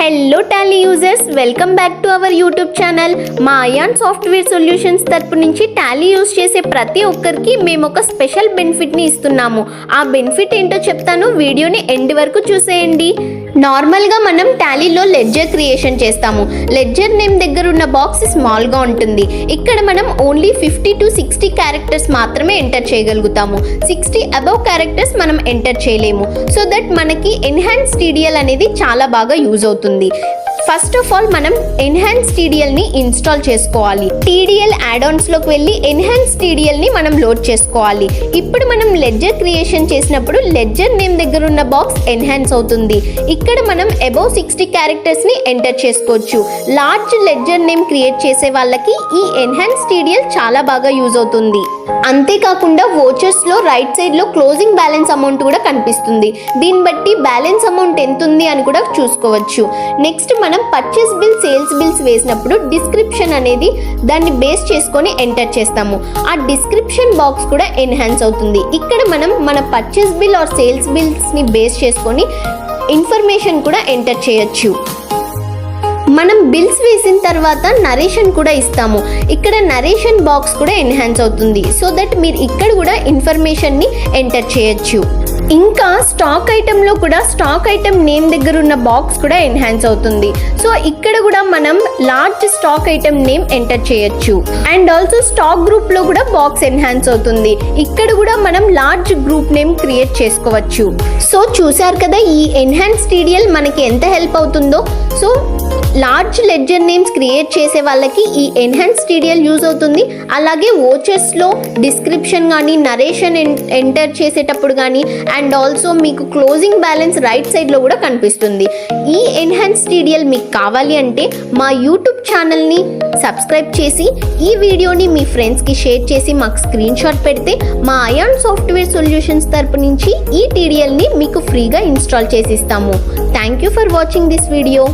Hello Tally users, welcome back to our YouTube channel. మా ion software solutions తరపు నుంచి Tally use చేసే ప్రతి ఒక్కరికి మేము ఒక స్పెషల్ బెనిఫిట్ని ఇస్తున్నాము. ఆ బెనిఫిట్ ఏంటో చెప్తాను, వీడియోని ఎండ్ వరకు చూసేయండి. నార్మల్గా మనం టాలీలో లెడ్జర్ క్రియేషన్ చేస్తాము. లెడ్జర్ నేమ్ దగ్గర ఉన్న బాక్స్ స్మాల్గా ఉంటుంది. ఇక్కడ మనం ఓన్లీ 50 to 60 క్యారెక్టర్స్ మాత్రమే ఎంటర్ చేయగలుగుతాము. 60 అబవ్ క్యారెక్టర్స్ మనం ఎంటర్ చేయలేము. సో దట్ మనకి ఎన్హాన్స్ టీడీఎల్ అనేది చాలా బాగా యూజ్ అవుతుంది. ఫస్ట్ ఆఫ్ ఆల్ మనం ఎన్హాన్స్ టీడీఎల్ని ఇన్స్టాల్ చేసుకోవాలి. టీడీఎల్ యాడాన్స్లోకి వెళ్ళి ఎన్హాన్స్ టీడీఎల్ని మనం లోడ్ చేసుకోవాలి. ఇప్పుడు మనం లెడ్జర్ క్రియేషన్ చేసినప్పుడు లెడ్జర్ నేమ్ దగ్గర ఉన్న బాక్స్ ఎన్హాన్స్ అవుతుంది. ఇక్కడ మనం అబౌవ్ 60 క్యారెక్టర్స్ని ఎంటర్ చేసుకోవచ్చు. లార్జ్ లెడ్జర్ నేమ్ క్రియేట్ చేసే వాళ్ళకి ఈ ఎన్హాన్స్ టీడీఎల్ చాలా బాగా యూజ్ అవుతుంది. అంతేకాకుండా వోచర్స్లో రైట్ సైడ్లో క్లోజింగ్ బ్యాలెన్స్ అమౌంట్ కూడా కనిపిస్తుంది. దీన్ని బట్టి బ్యాలెన్స్ అమౌంట్ ఎంత ఉంది అని కూడా చూసుకోవచ్చు. నెక్స్ట్ మనం పర్చేస్ బిల్, సేల్స్ బిల్స్ వేసినప్పుడు డిస్క్రిప్షన్ అనేది దాన్ని బేస్ చేసుకొని ఎంటర్ చేస్తాము. ఆ డిస్క్రిప్షన్ బాక్స్ కూడా ఎన్హాన్స్ అవుతుంది. ఇక్కడ మనం మన పర్చేస్ బిల్ ఆర్ సేల్స్ బిల్స్ని బేస్ చేసుకొని ఇన్ఫర్మేషన్ కూడా ఎంటర్ చేయొచ్చు. మనం బిల్స్ వేసిన తర్వాత నరేషన్ కూడా ఇస్తాము. ఇక్కడ నరేషన్ బాక్స్ కూడా ఎన్హాన్స్ అవుతుంది. సో దట్ మీరు ఇక్కడ కూడా ఇన్ఫర్మేషన్ని ఎంటర్ చేయొచ్చు. ఇంకా స్టాక్ ఐటెంలో కూడా స్టాక్ ఐటెం నేమ్ దగ్గర ఉన్న బాక్స్ కూడా ఎన్హాన్స్ అవుతుంది. సో ఇక్కడ కూడా మనం large stock item name enter చేయొచ్చు. అండ్ ఆల్సో స్టాక్ గ్రూప్లో కూడా బాక్స్ ఎన్హాన్స్ అవుతుంది. ఇక్కడ కూడా మనం లార్జ్ గ్రూప్ నేమ్ క్రియేట్ చేసుకోవచ్చు. సో చూసారు కదా ఈ ఎన్హాన్స్ టీడీఎల్ మనకి ఎంత హెల్ప్ అవుతుందో. So large ledger names create చేసే వాళ్ళకి ఈ ఎన్హాన్స్ టీడీఎల్ యూజ్ అవుతుంది. అలాగే వోచర్స్లో డిస్క్రిప్షన్ కానీ నరేషన్ ఎంటర్ చేసేటప్పుడు కానీ అండ్ ఆల్సో మీకు క్లోజింగ్ బ్యాలెన్స్ రైట్ సైడ్లో కూడా కనిపిస్తుంది. ఈ ఎన్హాన్స్ టీడీఎల్ మీకు కావాలి అంటే మా యూట్యూబ్ ఛానల్ని సబ్స్క్రైబ్ చేసి ఈ వీడియోని మీ ఫ్రెండ్స్కి షేర్ చేసి మాకు స్క్రీన్ షాట్ పెడితే మా అయాన్ సాఫ్ట్వేర్ సొల్యూషన్స్ తరపు నుంచి ఈ టీడీఎల్ని మీకు ఫ్రీగా ఇన్స్టాల్ చేసి ఇస్తాము. Thank you for watching this video.